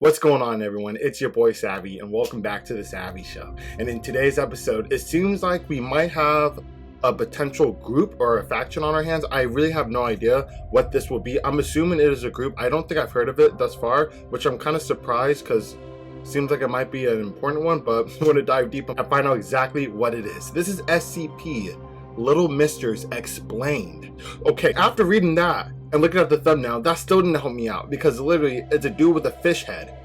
What's going on, everyone? It's your boy Savvy, and welcome back to the Savvy Show. And in today's episode, it seems like we might have a potential group or a faction on our hands. I really have no idea what this will be. I'm assuming it is a group. I don't think I've heard of it thus far, which I'm kind of surprised because it seems like it might be an important one, but I want to dive deep and find out exactly what it is. This is SCP, Little Misters Explained. Okay, after reading that and looking at the thumbnail, that still didn't help me out because literally it's a dude with a fish head.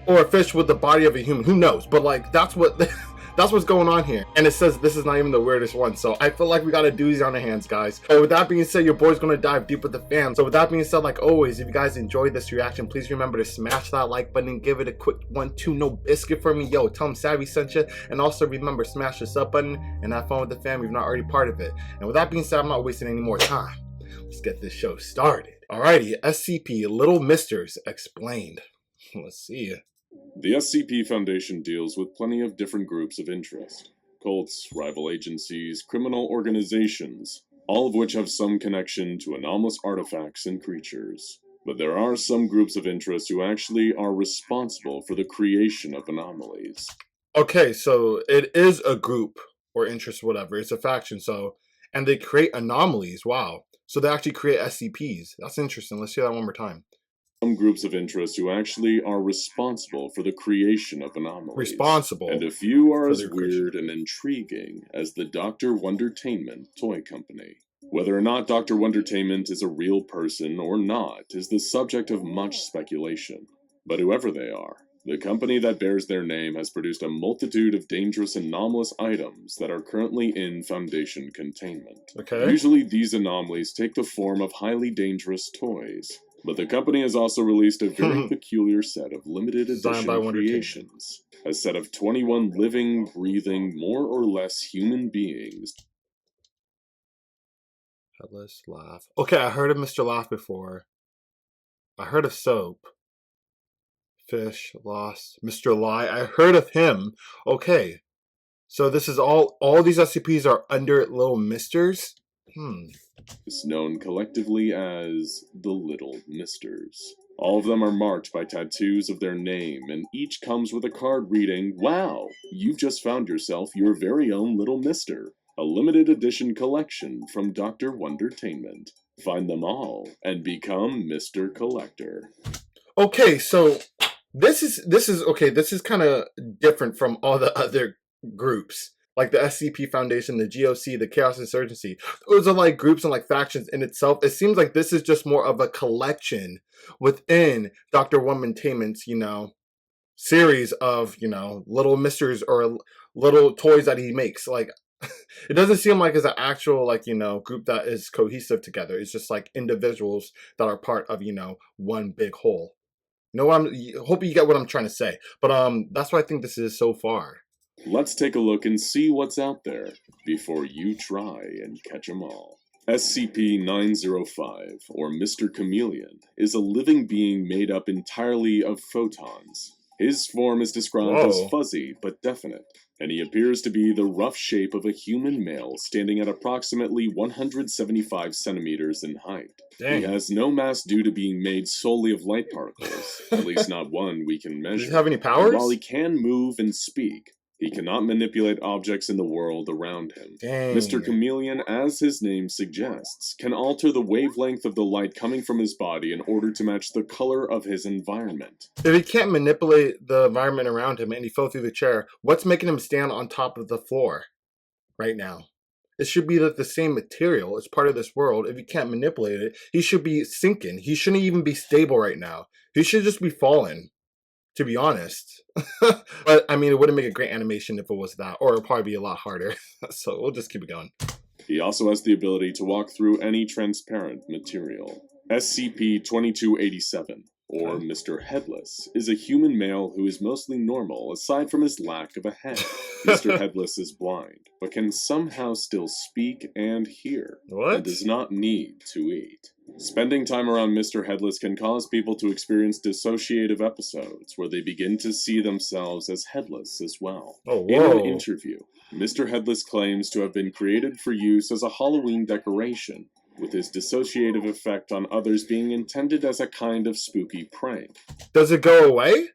Or a fish with the body of a human, who knows? But like, that's what's going on here. And it says this is not even the weirdest one. So I feel like we got a doozy on our hands, guys. But with that being said, your boy's gonna dive deep with the fam. So with that being said, like always, if you guys enjoyed this reaction, please remember to smash that like button and give it a quick 1-2 no biscuit for me. Yo, tell them Savvy sent you. And also remember, smash the sub button and have fun with the fam if you're not already part of it. And with that being said, I'm not wasting any more time. Let's get this show started. Alrighty, SCP, Little Misters Explained. Let's see. The SCP Foundation deals with plenty of different groups of interest. Cults, rival agencies, criminal organizations, all of which have some connection to anomalous artifacts and creatures. But there are some groups of interest who actually are responsible for the creation of anomalies. Okay, so it is a group or interest, whatever. It's a faction, so... And they create anomalies, wow. So they actually create SCPs. That's interesting. Let's hear that one more time. Some groups of interest who actually are responsible for the creation of anomalies. Responsible. And a few are as weird and intriguing as the Dr. Wondertainment toy company. Whether or not Dr. Wondertainment is a real person or not is the subject of much speculation. But whoever they are, the company that bears their name has produced a multitude of dangerous anomalous items that are currently in Foundation containment. Okay. Usually these anomalies take the form of highly dangerous toys. But the company has also released a very peculiar set of limited edition creations. A set of 21 living, breathing, more or less human beings. Headless, Laugh. Okay, I heard of Mr. Laugh before. I heard of Soap. Fish, Lost, Mr. Lie. I heard of him. Okay. So this is all these SCPs are under Little Misters? Is known collectively as the Little Misters. All of them are marked by tattoos of their name, and each comes with a card reading, "Wow, you've just found yourself your very own Little Mister, a limited edition collection from Dr. Wondertainment. Find them all and become Mr. Collector." Okay, so this is kind of different from all the other groups. Like the SCP Foundation, the GOC, the Chaos Insurgency. Those are like groups and like factions in itself. It seems like this is just more of a collection within Dr. Wondertainment's, series of, little misters or little toys that he makes. Like, it doesn't seem like it's an actual, group that is cohesive together. It's just like individuals that are part of, one big whole. You know what hope you get what I'm trying to say. But that's what I think this is so far. Let's take a look and see what's out there before you try and catch 'em all. SCP-905, or Mr. Chameleon, is a living being made up entirely of photons. His form is described as fuzzy but definite, and he appears to be the rough shape of a human male standing at approximately 175 centimeters in height. Dang. He has no mass due to being made solely of light particles, at least not one we can measure. Does he have any powers? And while he can move and speak, he cannot manipulate objects in the world around him. Dang. Mr. Chameleon, as his name suggests, can alter the wavelength of the light coming from his body in order to match the color of his environment. If he can't manipulate the environment around him and he fell through the chair, what's making him stand on top of the floor right now? It should be the same material. It's part of this world. If he can't manipulate it, he should be sinking. He shouldn't even be stable right now. He should just be falling, to be honest. But I mean, it wouldn't make a great animation if it was that, or it'd probably be a lot harder. So we'll just keep it going. He also has the ability to walk through any transparent material. SCP-2287, or Mr. Headless, is a human male who is mostly normal aside from his lack of a head. Mr. Headless is blind, but can somehow still speak and hear, and does not need to eat. Spending time around Mr. Headless can cause people to experience dissociative episodes where they begin to see themselves as headless as well. In an interview, Mr. Headless claims to have been created for use as a Halloween decoration, with his dissociative effect on others being intended as a kind of spooky prank. Does it go away?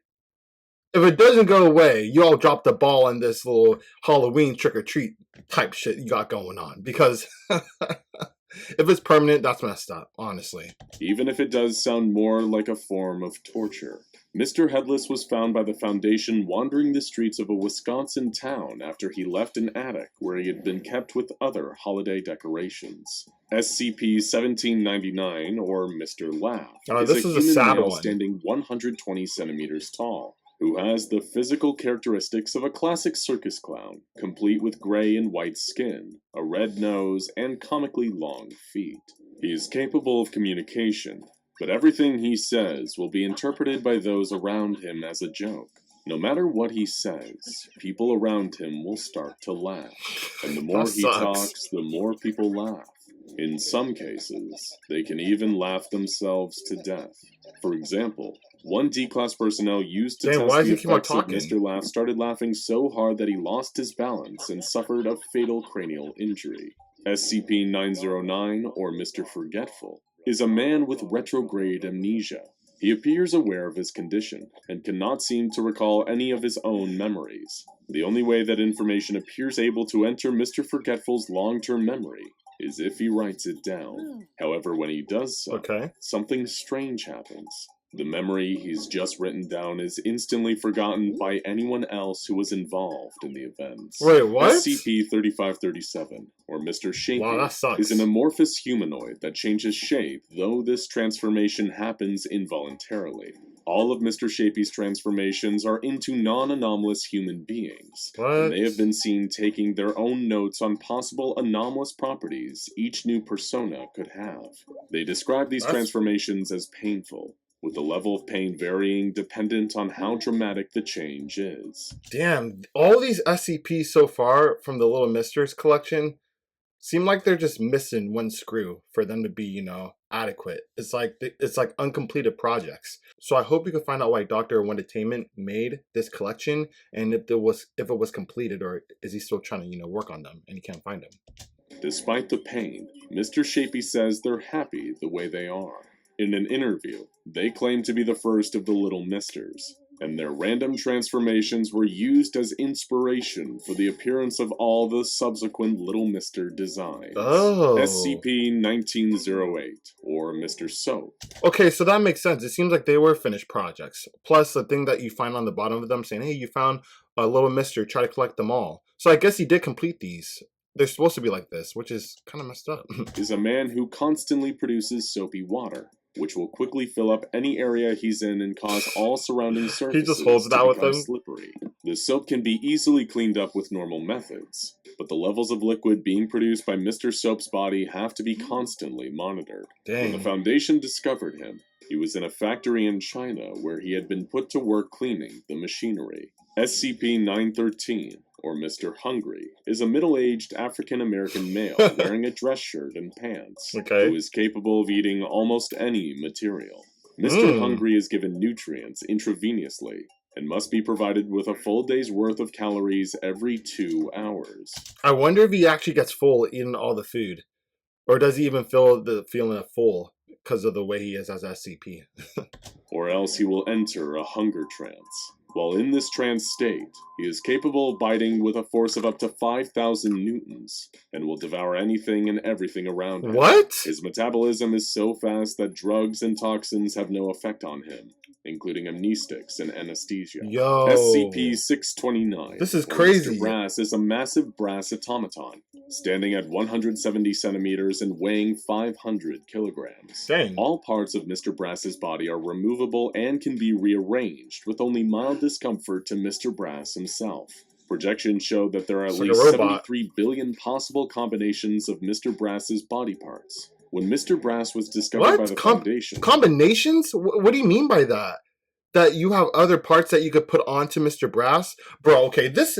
If it doesn't go away, you all drop the ball on this little Halloween trick-or-treat type shit you got going on. Because if it's permanent, that's messed up, honestly. Even if it does sound more like a form of torture. Mr. Headless was found by the Foundation wandering the streets of a Wisconsin town after he left an attic where he had been kept with other holiday decorations. SCP-1799, or Mr. Laugh, is this a is a human sad male one. standing 120 centimeters tall, who has the physical characteristics of a classic circus clown, complete with gray and white skin, a red nose, and comically long feet. He is capable of communication, but everything he says will be interpreted by those around him as a joke. No matter what he says, people around him will start to laugh, and the more he talks, the more people laugh. In some cases, they can even laugh themselves to death. For example, one D-Class personnel used to test the effects of Mr. Laugh started laughing so hard that he lost his balance and suffered a fatal cranial injury. SCP-909, or Mr. Forgetful, is a man with retrograde amnesia. He appears aware of his condition, and cannot seem to recall any of his own memories. The only way that information appears able to enter Mr. Forgetful's long-term memory is if he writes it down. However, when he does so, something strange happens. The memory he's just written down is instantly forgotten by anyone else who was involved in the events. Wait, what? SCP-3537, or Mr. Shapey, is an amorphous humanoid that changes shape, though this transformation happens involuntarily. All of Mr. Shapey's transformations are into non-anomalous human beings, and they have been seen taking their own notes on possible anomalous properties each new persona could have. They describe these transformations as painful, with the level of pain varying dependent on how dramatic the change is. Damn, all these SCPs so far from the Little Misters collection seem like they're just missing one screw for them to be, adequate. It's like uncompleted projects. So I hope you can find out why Dr. Wondertainment made this collection, and if it was completed, or is he still trying to, work on them and he can't find them. Despite the pain, Mr. Shapey says they're happy the way they are. In an interview, they claim to be the first of the Little Misters, and their random transformations were used as inspiration for the appearance of all the subsequent Little Mister designs. SCP-1908, or Mr. Soap. Okay, so that makes sense. It seems like they were finished projects. Plus, the thing that you find on the bottom of them saying, hey, you found a Little Mister, try to collect them all. So I guess he did complete these. They're supposed to be like this, which is kind of messed up. Is a man who constantly produces soapy water, which will quickly fill up any area he's in and cause all surrounding surfaces he just holds it out with them. Slippery. The soap can be easily cleaned up with normal methods, but the levels of liquid being produced by Mr. Soap's body have to be constantly monitored. Dang. When the Foundation discovered him, he was in a factory in China where he had been put to work cleaning the machinery. SCP-913, or Mr. Hungry, is a middle-aged African-American male wearing a dress shirt and pants, who is capable of eating almost any material. Mr. Hungry is given nutrients intravenously, and must be provided with a full day's worth of calories every 2 hours. I wonder if he actually gets full eating all the food. Or does he even feel the feeling of full because of the way he is as SCP? Or else he will enter a hunger trance. While in this trance state, he is capable of biting with a force of up to 5,000 newtons, and will devour anything and everything around him. What? His metabolism is so fast that drugs and toxins have no effect on him, including amnestics and anesthesia. Yo. SCP-629. This is crazy. Mr. Brass is a massive brass automaton, standing at 170 centimeters and weighing 500 kilograms. Dang. All parts of Mr. Brass's body are removable and can be rearranged, with only mild discomfort to Mr. Brass himself. Projections show that there are at least 73 billion possible combinations of Mr. Brass's body parts. When Mr. Brass was discovered by the Foundation... Combinations? What do you mean by that? That you have other parts that you could put onto Mr. Brass? Bro, okay, this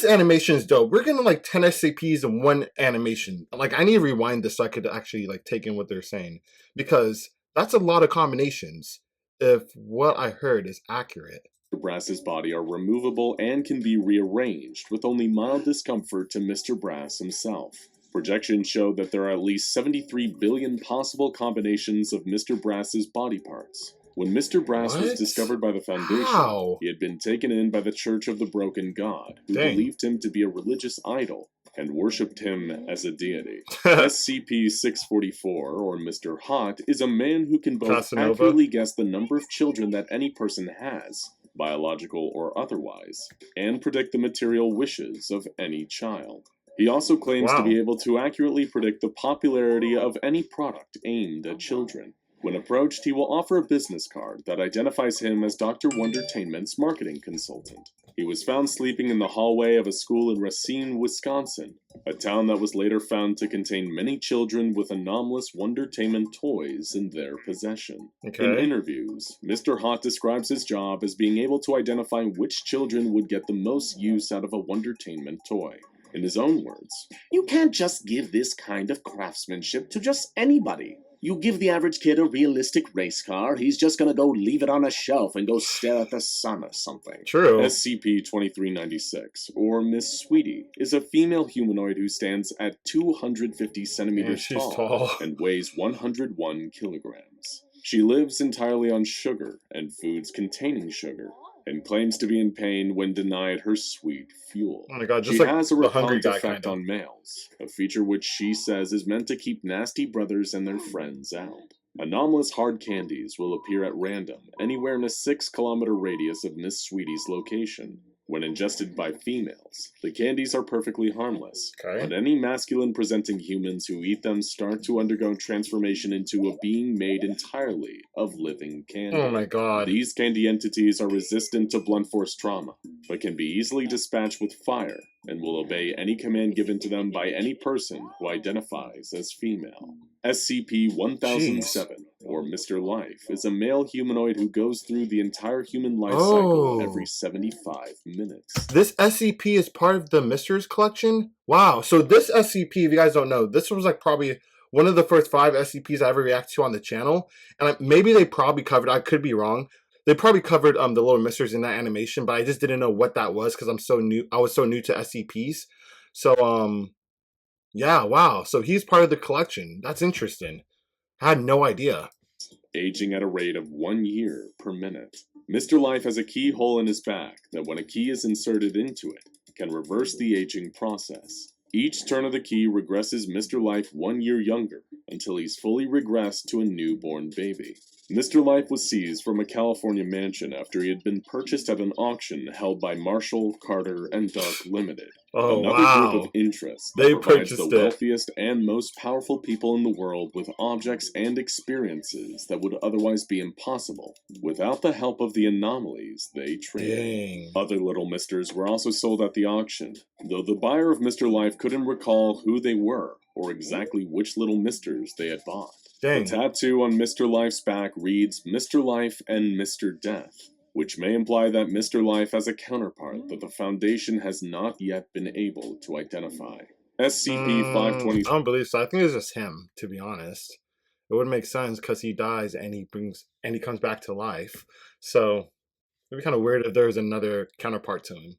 animation is dope. We're getting like 10 SCPs in one animation. Like, I need to rewind this so I could actually like take in what they're saying. Because that's a lot of combinations, if what I heard is accurate. Mr. Brass's body are removable and can be rearranged, with only mild discomfort to Mr. Brass himself. Projections show that there are at least 73 billion possible combinations of Mr. Brass's body parts. When Mr. Brass was What? discovered by the Foundation, How? he had been taken in by the Church of the Broken God, who Dang. believed him to be a religious idol and worshipped him as a deity. SCP-644, or Mr. Hot, is a man who can both Casanova? accurately guess the number of children that any person has, biological or otherwise, and predict the material wishes of any child. He also claims to Wow. be able to accurately predict the popularity of any product aimed at children. When approached, he will offer a business card that identifies him as Dr. Wondertainment's marketing consultant. He was found sleeping in the hallway of a school in Racine, Wisconsin, a town that was later found to contain many children with anomalous Wondertainment toys in their possession. Okay. In interviews, Mr. Hot describes his job as being able to identify which children would get the most use out of a Wondertainment toy. In his own words, "You can't just give this kind of craftsmanship to just anybody. You give the average kid a realistic race car, he's just gonna go leave it on a shelf and go stare at the sun or something." True. SCP-2396, or Miss Sweetie, is a female humanoid who stands at 250 Yeah, centimeters she's tall tall. and weighs 101 kilograms. She lives entirely on sugar and foods containing sugar, and claims to be in pain when denied her sweet fuel. Oh my god, just She like has a the hungry repellent guy effect kind of. on males, a feature which she says is meant to keep nasty brothers and their friends out. Anomalous hard candies will appear at random anywhere in a 6-kilometer radius of Miss Sweetie's location. When ingested by females, the candies are perfectly harmless, Okay. but any masculine-presenting humans who eat them start to undergo transformation into a being made entirely of living candy. Oh my god. These candy entities are resistant to blunt force trauma, but can be easily dispatched with fire and will obey any command given to them by any person who identifies as female. SCP-1007, or Mr. Life, is a male humanoid who goes through the entire human life cycle every 75 minutes. This SCP is part of the Misters collection? Wow. So this SCP, if you guys don't know, this was like probably one of the first 5 SCPs I ever reacted to on the channel. And maybe they probably covered, I could be wrong, they probably covered the Little Misters in that animation, but I just didn't know what that was because I was so new to SCPs. So yeah, wow. So he's part of the collection. That's interesting. I had no idea. Aging at a rate of 1 year per minute. Mr. Life has a keyhole in his back that, when a key is inserted into it, can reverse the aging process. Each turn of the key regresses Mr. Life 1 year younger until he's fully regressed to a newborn baby. Mr. Life was seized from a California mansion after he had been purchased at an auction held by Marshall, Carter, and Dark Limited. Oh, Another wow. group of interests They that provides purchased the it. wealthiest and most powerful people in the world with objects and experiences that would otherwise be impossible without the help of the anomalies they traded. Dang. Other Little Misters were also sold at the auction, though the buyer of Mr. Life couldn't recall who they were or exactly which Little Misters they had bought. Dang. The tattoo on Mr. Life's back reads Mr. Life and Mr. Death, which may imply that Mr. Life has a counterpart that the Foundation has not yet been able to identify. I SCP-520. don't believe so. I think it's just him, to be honest. It would make sense because he dies and he comes back to life. So it'd be kind of weird if there was another counterpart to him.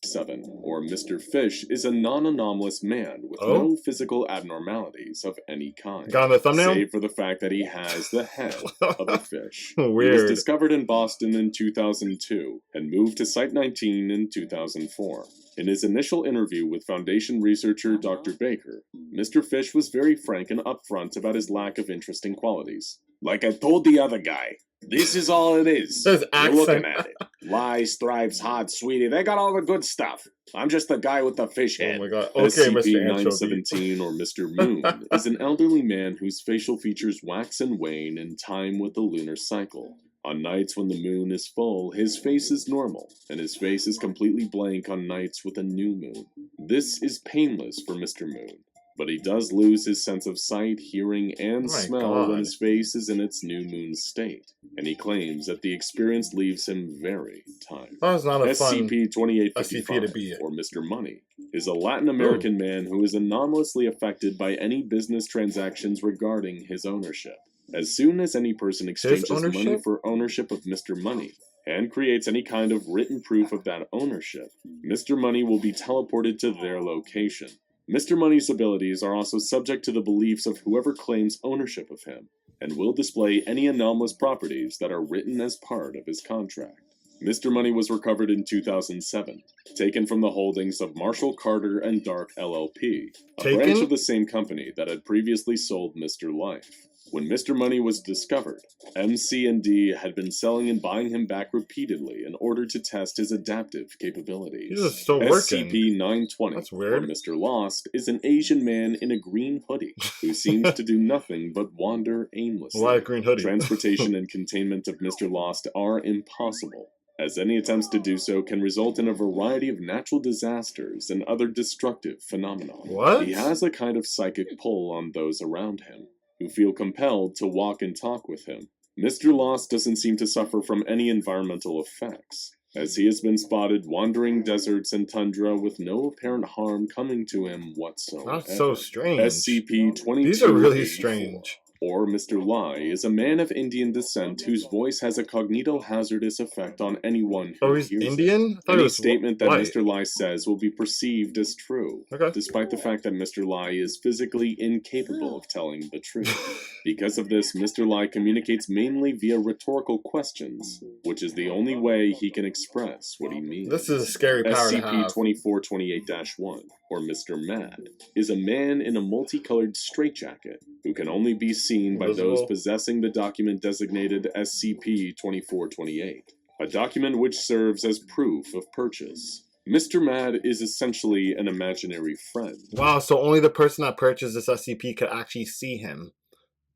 7, or Mr. Fish, is a non-anomalous man with Oh? no physical abnormalities of any kind, Got on the thumbnail? save for the fact that he has the head of a fish. He was Weird. discovered in Boston in 2002 and moved to Site-19 in 2004. In his initial interview with Foundation researcher Dr. Baker, Mr. Fish was very frank and upfront about his lack of interesting qualities. "Like I told the other guy, this is all it is. His You're looking accent. at it. Lies, thrives, hot, sweetie, they got all the good stuff. I'm just the guy with the fish Oh head." my god. Okay, Mr. Anchovy. SCP-917, or Mr. Moon, is an elderly man whose facial features wax and wane in time with the lunar cycle. On nights when the moon is full, his face is normal, and his face is completely blank on nights with a new moon. This is painless for Mr. Moon, but he does lose his sense of sight, hearing, and Oh my smell God. when his face is in its new moon state, and he claims that the experience leaves him very tired. That was not a fun SCP-2855, SCP to be. or Mr. Money, is a Latin American man who is anomalously affected by any business transactions regarding his ownership. As soon as any person exchanges money ownership? for ownership of Mr. Money, and creates any kind of written proof of that ownership, Mr. Money will be teleported to their location. Mr. Money's abilities are also subject to the beliefs of whoever claims ownership of him, and will display any anomalous properties that are written as part of his contract. Mr. Money was recovered in 2007, taken from the holdings of Marshall Carter and Dark LLP, a branch of the same company that had previously sold Mr. Life. When Mr. Money was discovered, MC&D had been selling and buying him back repeatedly in order to test his adaptive capabilities. He's still working. SCP-920, That's weird. or Mr. Lost, is an Asian man in a green hoodie who seems to do nothing but wander aimlessly. Why a green hoodie? Transportation and containment of Mr. Lost are impossible, as any attempts to do so can result in a variety of natural disasters and other destructive phenomena. What? He has a kind of psychic pull on those around him, who feel compelled to walk and talk with him. Mr. Lost doesn't seem to suffer from any environmental effects, as he has been spotted wandering deserts and tundra with no apparent harm coming to him whatsoever. That's so strange. SCP-2284, These are really strange. or Mr. Lai, is a man of Indian descent whose voice has a cognito-hazardous effect on anyone who hears Indian? it. Any statement that Mr. Lai says will be perceived as true, despite the fact that Mr. Lai is physically incapable of telling the truth. Because of this, Mr. Lai communicates mainly via rhetorical questions, which is the only way he can express what he means. This is a scary power to have. SCP-2428-1, or Mr. Mad, is a man in a multicolored straitjacket who can only be seen by those possessing the document designated SCP-2428, a document which serves as proof of purchase. Mr. Mad is essentially an imaginary friend. Wow, so only the person that purchased this SCP could actually see him.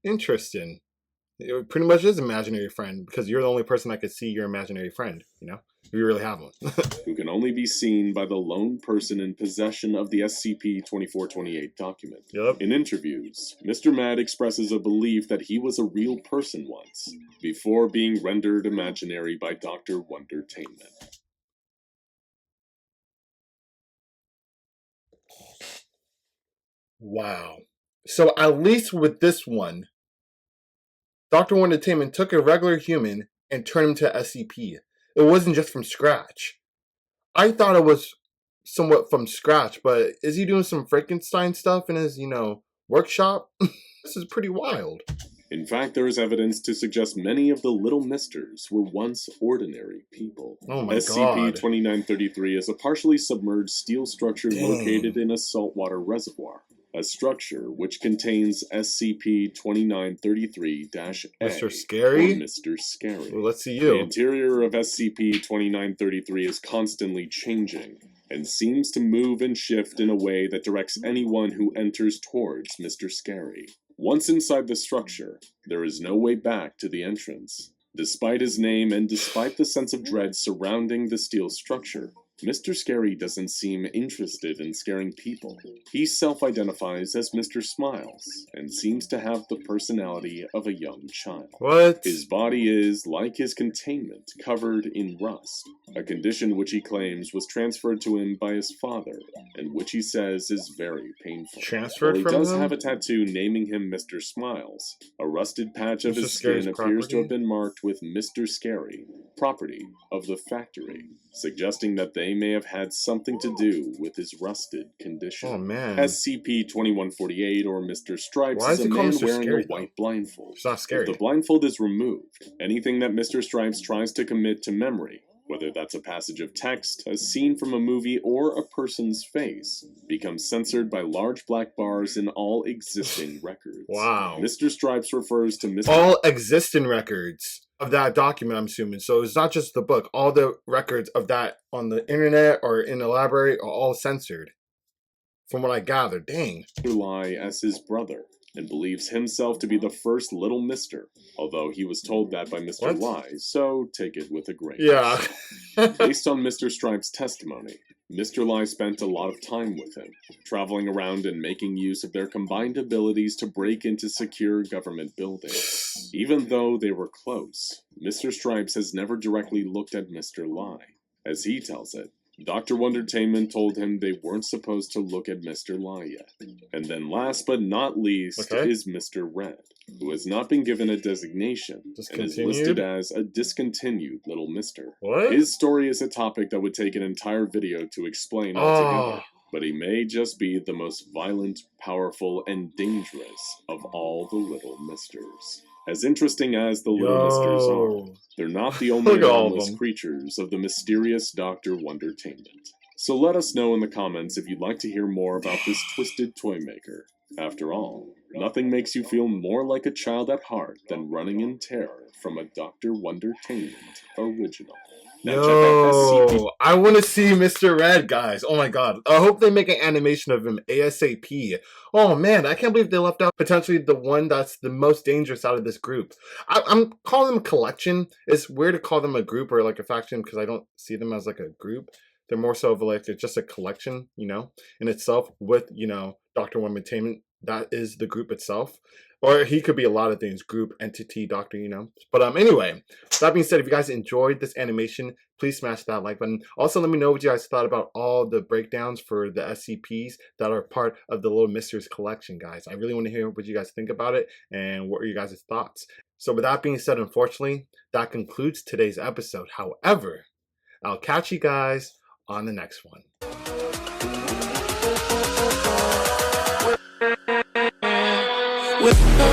Interesting. It pretty much is imaginary friend, because you're the only person that could see your imaginary friend, you know? If you really have one. Who can only be seen by the lone person in possession of the SCP-2428 document. Yep. In interviews, Mr. Mad expresses a belief that he was a real person once, before being rendered imaginary by Dr. Wondertainment. Wow. So at least with this one, Dr. Wondertainment took a regular human and turned him to SCP. It wasn't just from scratch. I thought it was somewhat from scratch, but is he doing some Frankenstein stuff in his, workshop? This is pretty wild. In fact, there is evidence to suggest many of the Little Misters were once ordinary people. Oh my god. SCP-2933 is a partially submerged steel structure located in a saltwater reservoir. A structure which contains SCP-2933-A, Mr. Scary? or Mr. Scary. Well, let's see The you. interior of SCP-2933 is constantly changing, and seems to move and shift in a way that directs anyone who enters towards Mr. Scary. Once inside the structure, there is no way back to the entrance. Despite his name and despite the sense of dread surrounding the steel structure, Mr. Scary doesn't seem interested in scaring people. He self-identifies as Mr. Smiles, and seems to have the personality of a young child. What? His body is, like his containment, covered in rust, a condition which he claims was transferred to him by his father, and which he says is very painful. Transferred While from he does him? have a tattoo naming him Mr. Smiles, a rusted patch of Mr. his skin Scary's appears to have property? been marked with Mr. Scary, property of the factory, suggesting that they may have had something to do with his rusted condition. Oh man. SCP-2148, or Mr. Stripes, Why is is a he called man Mr. wearing Scary, a white though? blindfold. It's not scary. If the blindfold is removed, anything that Mr. Stripes tries to commit to memory, whether that's a passage of text, a scene from a movie, or a person's face, becomes censored by large black bars in all existing records. Wow. Mr. Stripes refers to Mr. All existing records of that document, I'm assuming. So it's not just the book. All the records of that on the internet or in the library are all censored. From what I gathered. Dang. Lai as his brother, and believes himself to be the first Little Mister, although he was told that by Mr. What? Lai, so take it with a grain of Yeah. salt. Based on Mr. Stripe's testimony, Mr. Lai spent a lot of time with him, traveling around and making use of their combined abilities to break into secure government buildings. Even though they were close, Mr. Stripes has never directly looked at Mr. Lai. As he tells it, Dr. Wondertainment told him they weren't supposed to look at Mr. Lai yet. And then last but not least is Mr. Red, who has not been given a designation and is listed as a discontinued Little Mister. What? His story is a topic that would take an entire video to explain altogether. but he may just be the most violent, powerful, and dangerous of all the Little Misters. As interesting as the Little Misters are, they're not the only harmless creatures of the mysterious Dr. Wondertainment. So let us know in the comments if you'd like to hear more about this twisted toy maker. After all, nothing makes you feel more like a child at heart than running in terror from a Dr. Wondertainment original. Now check out SCP. I want to see Mr. Red, guys. Oh my god. I hope they make an animation of him ASAP. Oh man, I can't believe they left out potentially the one that's the most dangerous out of this group. I'm calling them a collection. It's weird to call them a group or like a faction because I don't see them as like a group. They're more so of like it's just a collection, you know, in itself with, you know, Dr. Wondertainment. That is the group itself. Or he could be a lot of things, group, entity, doctor, you know. But anyway, that being said, if you guys enjoyed this animation, please smash that like button. Also, let me know what you guys thought about all the breakdowns for the SCPs that are part of the Little Misters collection, guys. I really want to hear what you guys think about it and what are you guys' thoughts. So with that being said, unfortunately, that concludes today's episode. However, I'll catch you guys on the next one. With